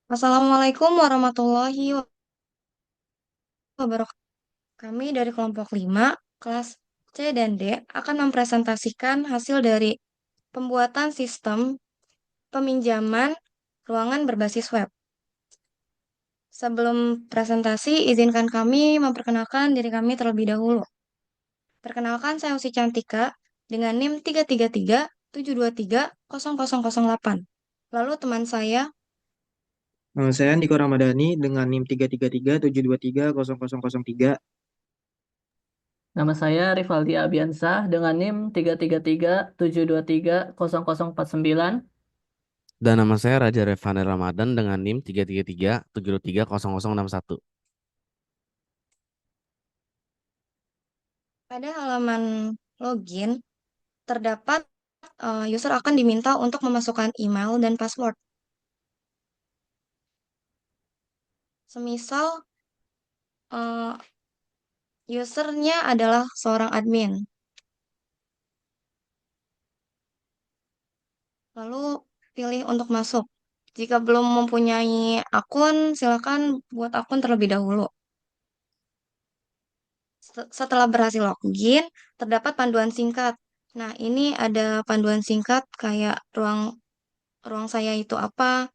Assalamualaikum warahmatullahi wabarakatuh. Kami dari kelompok 5, kelas C dan D, akan mempresentasikan hasil dari pembuatan sistem peminjaman ruangan berbasis web. Sebelum presentasi, izinkan kami memperkenalkan diri kami terlebih dahulu. Perkenalkan, saya Usi Cantika dengan NIM 333-723-0008. Lalu teman saya, Saya Andiko Ramadhani dengan NIM 33372300003. Nama saya Rivaldi Abiansah dengan NIM 333-723-0049. Dan nama saya Raja Revani Ramadan dengan NIM 333-723-0061. pada halaman login, terdapat user akan diminta untuk memasukkan email dan password. Semisal eh, usernya adalah seorang admin. Lalu pilih untuk masuk. Jika belum mempunyai akun, silakan buat akun terlebih dahulu. Setelah berhasil login, terdapat panduan singkat. Nah, ini ada panduan singkat kayak ruang ruang saya itu apa,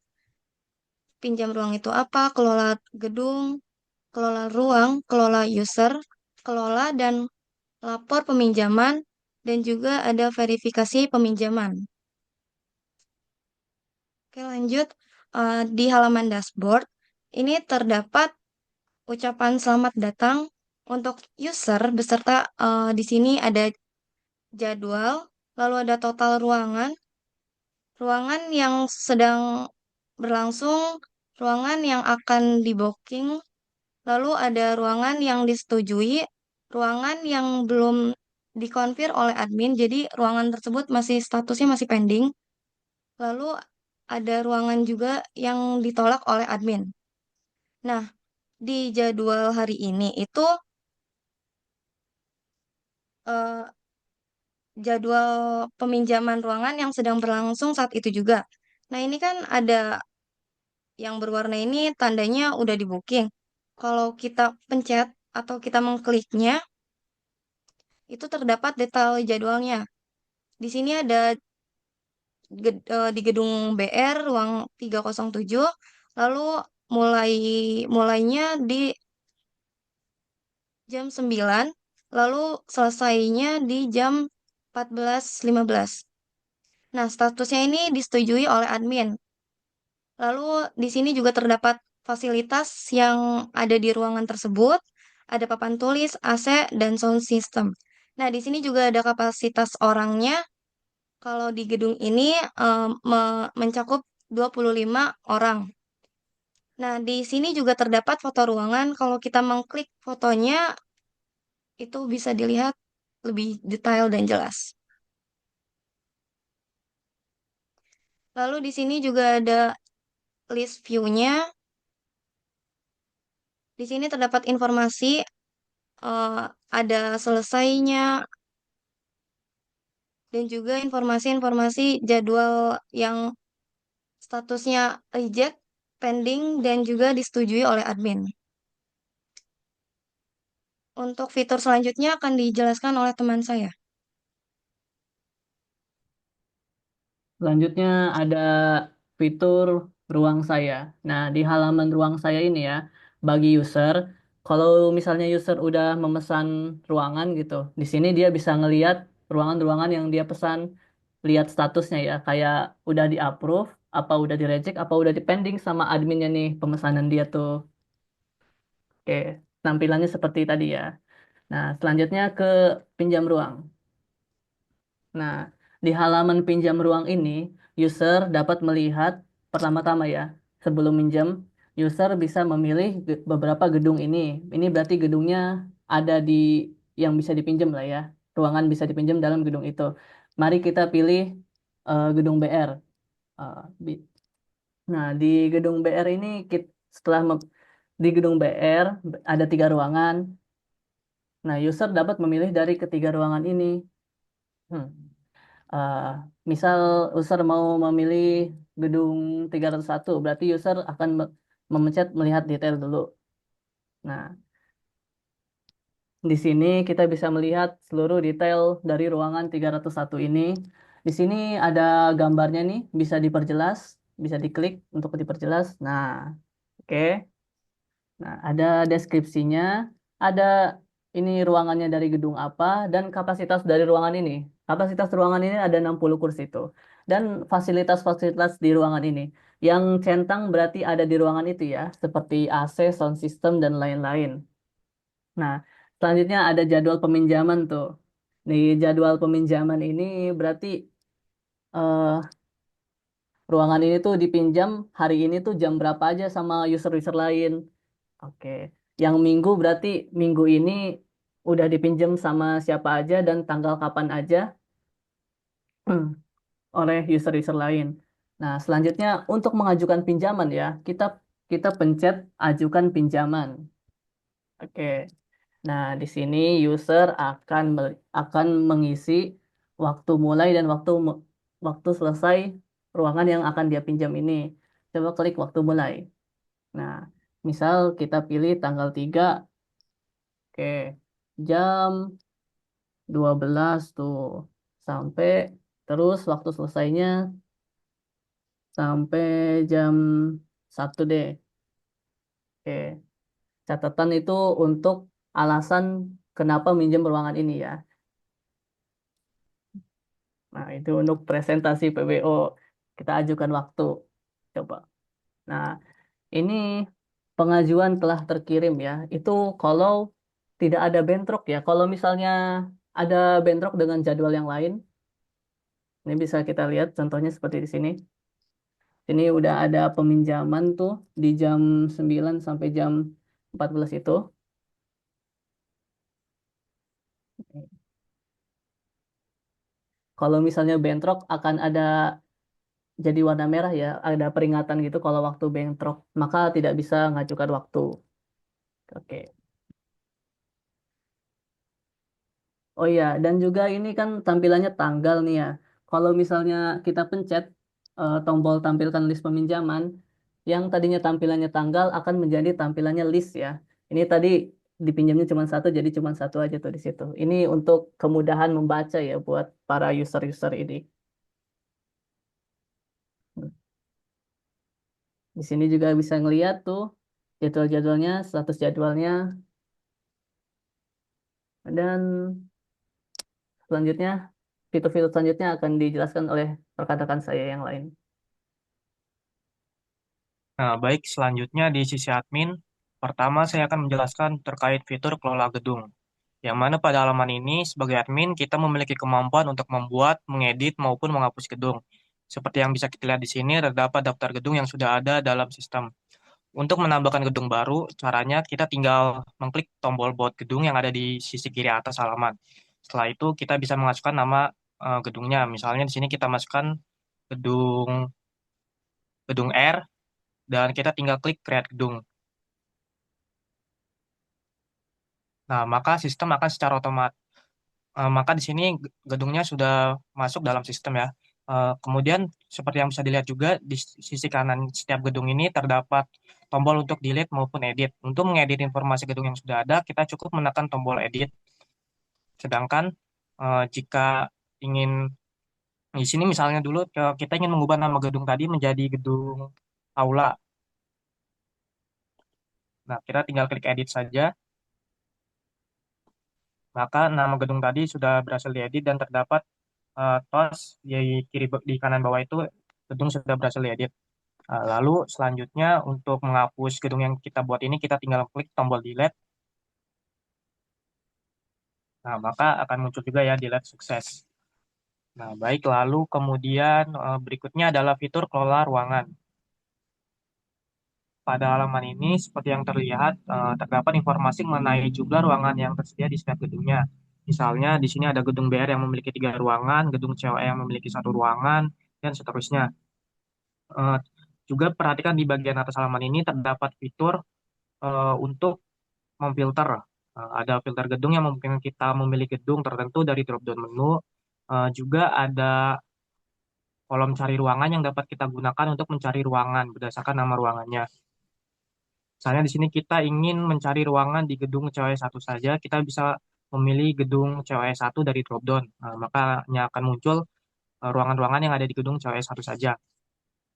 pinjam ruang itu apa, kelola gedung, kelola ruang, kelola user, kelola dan lapor peminjaman, dan juga ada verifikasi peminjaman. Oke, lanjut. Di halaman dashboard, ini terdapat ucapan selamat datang untuk user beserta di sini ada jadwal, lalu ada total ruangan, ruangan yang sedang berlangsung, ruangan yang akan di booking, lalu ada ruangan yang disetujui, ruangan yang belum dikonfir oleh admin, jadi ruangan tersebut masih statusnya masih pending. Lalu ada ruangan juga yang ditolak oleh admin. Nah, di jadwal hari ini itu eh, jadwal peminjaman ruangan yang sedang berlangsung saat itu juga. Nah, ini kan ada yang berwarna ini tandanya udah di booking. Kalau kita pencet atau kita mengkliknya, itu terdapat detail jadwalnya. Di sini ada di gedung BR ruang 307, lalu mulai mulainya di jam 9, lalu selesainya di jam 14.15. Nah, statusnya ini disetujui oleh admin. Lalu di sini juga terdapat fasilitas yang ada di ruangan tersebut, ada papan tulis, AC, dan sound system. Nah, di sini juga ada kapasitas orangnya. Kalau di gedung ini mencakup 25 orang. Nah, di sini juga terdapat foto ruangan. Kalau kita mengklik fotonya, itu bisa dilihat lebih detail dan jelas. Lalu di sini juga ada list view-nya. Di sini terdapat informasi, eh, ada selesainya, dan juga informasi-informasi jadwal yang statusnya reject, pending, dan juga disetujui oleh admin. Untuk fitur selanjutnya akan dijelaskan oleh teman saya. Selanjutnya ada fitur ruang saya. Nah, di halaman ruang saya ini ya, bagi user, kalau misalnya user udah memesan ruangan gitu, di sini dia bisa ngelihat ruangan-ruangan yang dia pesan, lihat statusnya ya, kayak udah di-approve, apa udah di-reject, apa udah di-pending sama adminnya nih pemesanan dia tuh. Oke, tampilannya seperti tadi ya. Nah, selanjutnya ke pinjam ruang. Nah, di halaman pinjam ruang ini, user dapat melihat pertama-tama ya, sebelum minjam, user bisa memilih beberapa gedung ini. Ini berarti gedungnya ada di yang bisa dipinjam lah ya. Ruangan bisa dipinjam dalam gedung itu. Mari kita pilih gedung BR. Eh, bi- nah, di gedung BR ini setelah di gedung BR ada 3 ruangan. Nah, user dapat memilih dari ketiga ruangan ini. Hmm. Eh, misal user mau memilih gedung 301, berarti user akan memencet melihat detail dulu. Nah, di sini kita bisa melihat seluruh detail dari ruangan 301 ini. Di sini ada gambarnya nih, bisa diperjelas, bisa diklik untuk diperjelas. Nah, oke. Nah, ada deskripsinya, ada ini ruangannya dari gedung apa, dan kapasitas dari ruangan ini. Kapasitas ruangan ini ada 60 kursi itu. Dan fasilitas-fasilitas di ruangan ini. Yang centang berarti ada di ruangan itu ya, seperti AC, sound system, dan lain-lain. Nah, selanjutnya ada jadwal peminjaman tuh. Di jadwal peminjaman ini berarti eh, ruangan ini tuh dipinjam hari ini tuh jam berapa aja sama user-user lain. Oke. Yang minggu berarti minggu ini udah dipinjam sama siapa aja dan tanggal kapan aja oleh user-user lain. Nah, selanjutnya untuk mengajukan pinjaman ya, kita kita pencet ajukan pinjaman. Oke. Nah, di sini user akan mengisi waktu mulai dan waktu selesai ruangan yang akan dia pinjam ini. Coba klik waktu mulai. Nah, misal kita pilih tanggal 3, oke, jam 12 tuh sampai terus waktu selesainya sampai jam 1 deh. Oke, catatan itu untuk alasan kenapa minjem ruangan ini ya. Nah, itu untuk presentasi PBO. Kita ajukan waktu. Coba. Nah, ini pengajuan telah terkirim ya. Itu kalau tidak ada bentrok ya. Kalau misalnya ada bentrok dengan jadwal yang lain, ini bisa kita lihat contohnya seperti di sini. Ini udah ada peminjaman tuh di jam 9 sampai jam 14 itu. Kalau misalnya bentrok akan ada jadi warna merah ya, ada peringatan gitu kalau waktu bentrok, maka tidak bisa ngajukan waktu. Oke. Oh iya, dan juga ini kan tampilannya tanggal nih ya. Kalau misalnya kita pencet tombol tampilkan list peminjaman, yang tadinya tampilannya tanggal akan menjadi tampilannya list ya. Ini tadi dipinjamnya cuma satu, jadi cuma satu aja tuh di situ. Ini untuk kemudahan membaca ya buat para user-user ini. Di sini juga bisa ngeliat tuh jadwal-jadwalnya, status jadwalnya, dan selanjutnya fitur-fitur selanjutnya akan dijelaskan oleh rekan-rekan saya yang lain. Nah, baik, selanjutnya di sisi admin, pertama saya akan menjelaskan terkait fitur kelola gedung. Yang mana pada halaman ini, sebagai admin, kita memiliki kemampuan untuk membuat, mengedit, maupun menghapus gedung. Seperti yang bisa kita lihat di sini, terdapat daftar gedung yang sudah ada dalam sistem. Untuk menambahkan gedung baru, caranya kita tinggal mengklik tombol baut gedung yang ada di sisi kiri atas halaman. Setelah itu, kita bisa memasukkan nama gedungnya. Misalnya di sini kita masukkan gedung gedung R, dan kita tinggal klik create gedung. Nah, maka sistem akan secara otomatis, maka di sini gedungnya sudah masuk dalam sistem ya. Kemudian seperti yang bisa dilihat juga di sisi kanan setiap gedung ini terdapat tombol untuk delete maupun edit. Untuk mengedit informasi gedung yang sudah ada, kita cukup menekan tombol edit. Sedangkan jika ingin di sini misalnya dulu kita ingin mengubah nama gedung tadi menjadi gedung aula. Nah, kita tinggal klik edit saja. Maka nama gedung tadi sudah berhasil diedit dan terdapat tos di kanan bawah itu gedung sudah berhasil diedit. Lalu selanjutnya untuk menghapus gedung yang kita buat ini kita tinggal klik tombol delete. Nah, maka akan muncul juga ya delete sukses. Nah, baik, lalu kemudian berikutnya adalah fitur kelola ruangan. Pada halaman ini seperti yang terlihat terdapat informasi mengenai jumlah ruangan yang tersedia di setiap gedungnya. Misalnya di sini ada gedung BR yang memiliki 3 ruangan, gedung COE yang memiliki 1 ruangan, dan seterusnya. Eh, Juga perhatikan di bagian atas halaman ini terdapat fitur untuk memfilter. Ada filter gedung yang memungkinkan kita memilih gedung tertentu dari drop-down menu. Juga ada kolom cari ruangan yang dapat kita gunakan untuk mencari ruangan berdasarkan nama ruangannya. Misalnya di sini kita ingin mencari ruangan di gedung COE 1 saja, kita bisa memilih gedung COE 1 dari dropdown. Nah, makanya akan muncul ruangan-ruangan yang ada di gedung COE 1 saja.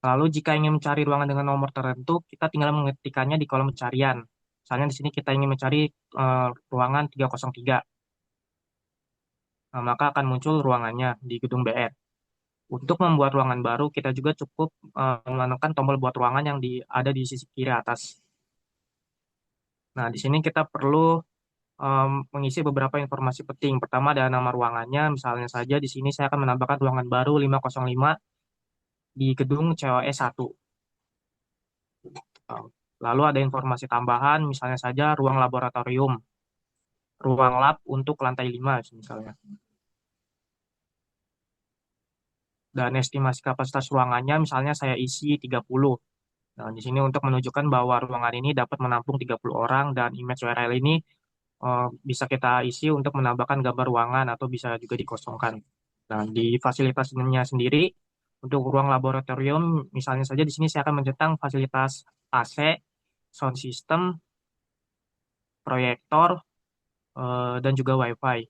Lalu jika ingin mencari ruangan dengan nomor tertentu, kita tinggal mengetikkannya di kolom pencarian. Misalnya di sini kita ingin mencari ruangan 303. Nah, maka akan muncul ruangannya di gedung BR. Untuk membuat ruangan baru, kita juga cukup menekan tombol buat ruangan yang ada di sisi kiri atas. Nah, di sini kita perlu mengisi beberapa informasi penting. Pertama ada nama ruangannya, misalnya saja di sini saya akan menambahkan ruangan baru 505 di gedung COE 1. Lalu ada informasi tambahan, misalnya saja ruang laboratorium, ruang lab untuk lantai 5 misalnya. Dan estimasi kapasitas ruangannya misalnya saya isi 30. Nah, di sini untuk menunjukkan bahwa ruangan ini dapat menampung 30 orang dan image URL ini bisa kita isi untuk menambahkan gambar ruangan atau bisa juga dikosongkan. Nah, di fasilitasnya sendiri untuk ruang laboratorium misalnya saja di sini saya akan mencentang fasilitas AC, sound system, proyektor, dan juga WiFi.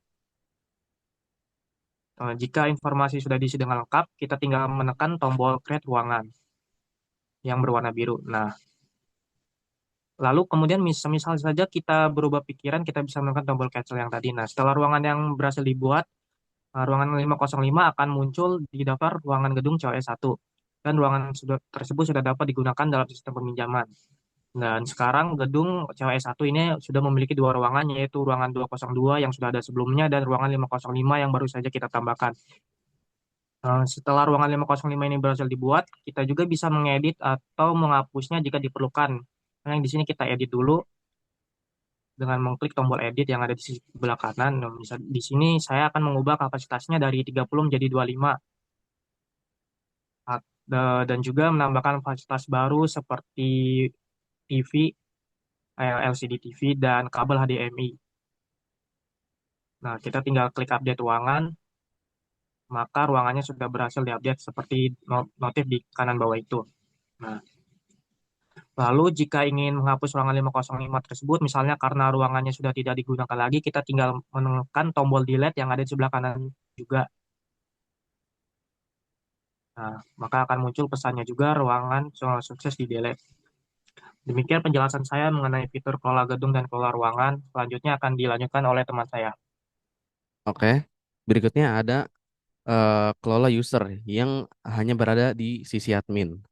Jika informasi sudah diisi dengan lengkap, kita tinggal menekan tombol create ruangan yang berwarna biru. Nah, lalu kemudian misal saja kita berubah pikiran, kita bisa menekan tombol cancel yang tadi. Nah, setelah ruangan yang berhasil dibuat, ruangan 505 akan muncul di daftar ruangan gedung COE 1. Dan ruangan tersebut sudah dapat digunakan dalam sistem peminjaman. Dan sekarang gedung COE 1 ini sudah memiliki dua ruangan, yaitu ruangan 202 yang sudah ada sebelumnya dan ruangan 505 yang baru saja kita tambahkan. Setelah ruangan 505 ini berhasil dibuat, kita juga bisa mengedit atau menghapusnya jika diperlukan. Nah, yang di sini kita edit dulu dengan mengklik tombol edit yang ada di sisi sebelah kanan. Nah, di sini saya akan mengubah kapasitasnya dari 30 menjadi 25. Dan juga menambahkan fasilitas baru seperti TV, LCD TV, dan kabel HDMI. Nah, kita tinggal klik update ruangan, maka ruangannya sudah berhasil diupdate seperti notif di kanan bawah itu. Nah, lalu jika ingin menghapus ruangan 505 tersebut, misalnya karena ruangannya sudah tidak digunakan lagi, kita tinggal menekan tombol delete yang ada di sebelah kanan juga. Nah, maka akan muncul pesannya juga ruangan sukses di delete. Demikian penjelasan saya mengenai fitur kelola gedung dan kelola ruangan. Selanjutnya akan dilanjutkan oleh teman saya. Oke. Berikutnya ada kelola user yang hanya berada di sisi admin.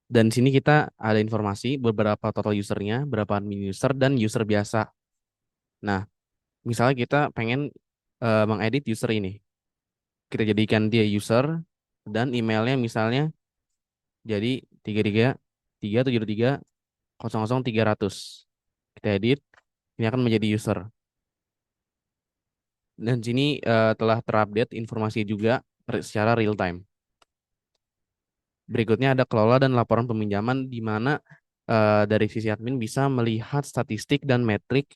Dan di sini kita ada informasi beberapa total usernya, berapa admin user dan user biasa. Nah, misalnya kita pengen mengedit user ini, kita jadikan dia user dan emailnya misalnya jadi 33 373 000300. Kita edit, ini akan menjadi user. Dan sini telah terupdate informasi juga secara real time. Berikutnya ada kelola dan laporan peminjaman di mana dari sisi admin bisa melihat statistik dan metrik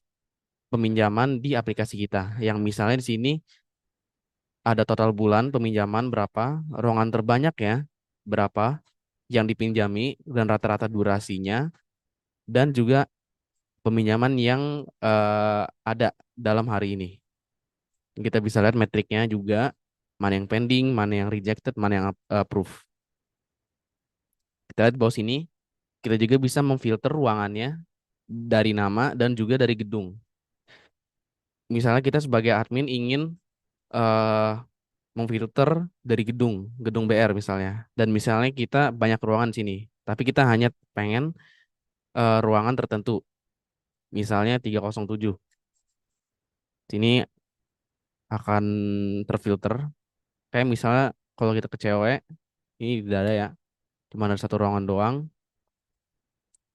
peminjaman di aplikasi kita. Yang misalnya di sini ada total bulan peminjaman berapa, ruangan terbanyak ya berapa yang dipinjami dan rata-rata durasinya dan juga peminjaman yang ada dalam hari ini. Kita bisa lihat metriknya juga mana yang pending, mana yang rejected, mana yang approve. Kita lihat di bawah sini, kita juga bisa memfilter ruangannya dari nama dan juga dari gedung. Misalnya kita sebagai admin ingin eh, memfilter dari gedung BR misalnya. Dan misalnya kita banyak ruangan sini, tapi kita hanya pengen ruangan tertentu. Misalnya 307. Sini akan terfilter. Kayak misalnya kalau kita ke cewek, ini tidak ada ya. Cuma ada satu ruangan doang.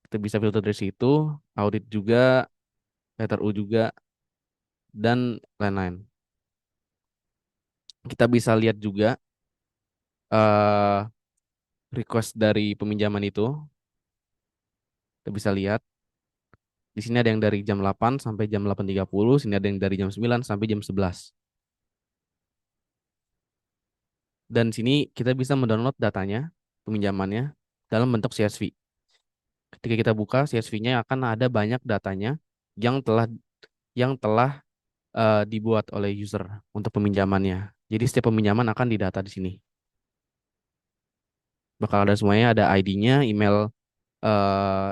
Kita bisa filter dari situ, audit juga, letter U juga, dan lain-lain. Kita bisa lihat juga eh request dari peminjaman itu. Kita bisa lihat di sini ada yang dari jam 8 sampai jam 8.30, sini ada yang dari jam 9 sampai jam 11. Dan sini kita bisa mendownload datanya, peminjamannya dalam bentuk CSV. Ketika kita buka CSV-nya akan ada banyak datanya yang telah dibuat oleh user untuk peminjamannya. Jadi setiap peminjaman akan didata di sini. Bakal ada semuanya, ada ID-nya, email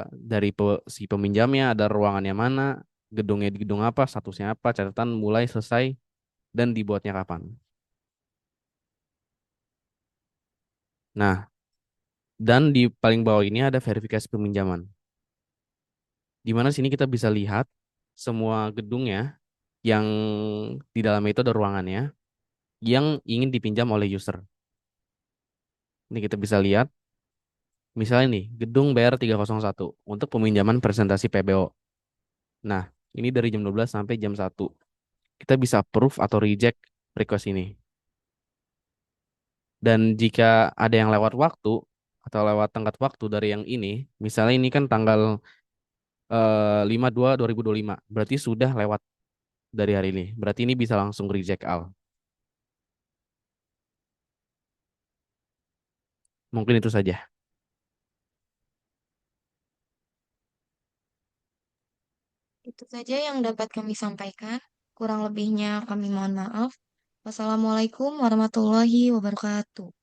dari si peminjamnya, ada ruangannya mana, gedungnya di gedung apa, statusnya apa, catatan mulai, selesai, dan dibuatnya kapan. Nah, dan di paling bawah ini ada verifikasi peminjaman. Di mana sini kita bisa lihat semua gedungnya yang di dalamnya itu ada ruangannya yang ingin dipinjam oleh user. Ini kita bisa lihat, misalnya nih, gedung BR301 untuk peminjaman presentasi PBO. Nah, ini dari jam 12 sampai jam 1. Kita bisa approve atau reject request ini. Dan jika ada yang lewat waktu atau lewat tenggat waktu dari yang ini, misalnya ini kan tanggal 5/2/2025, berarti sudah lewat dari hari ini. Berarti ini bisa langsung reject all. Mungkin itu saja. Itu saja yang dapat kami sampaikan. Kurang lebihnya kami mohon maaf. Wassalamualaikum warahmatullahi wabarakatuh.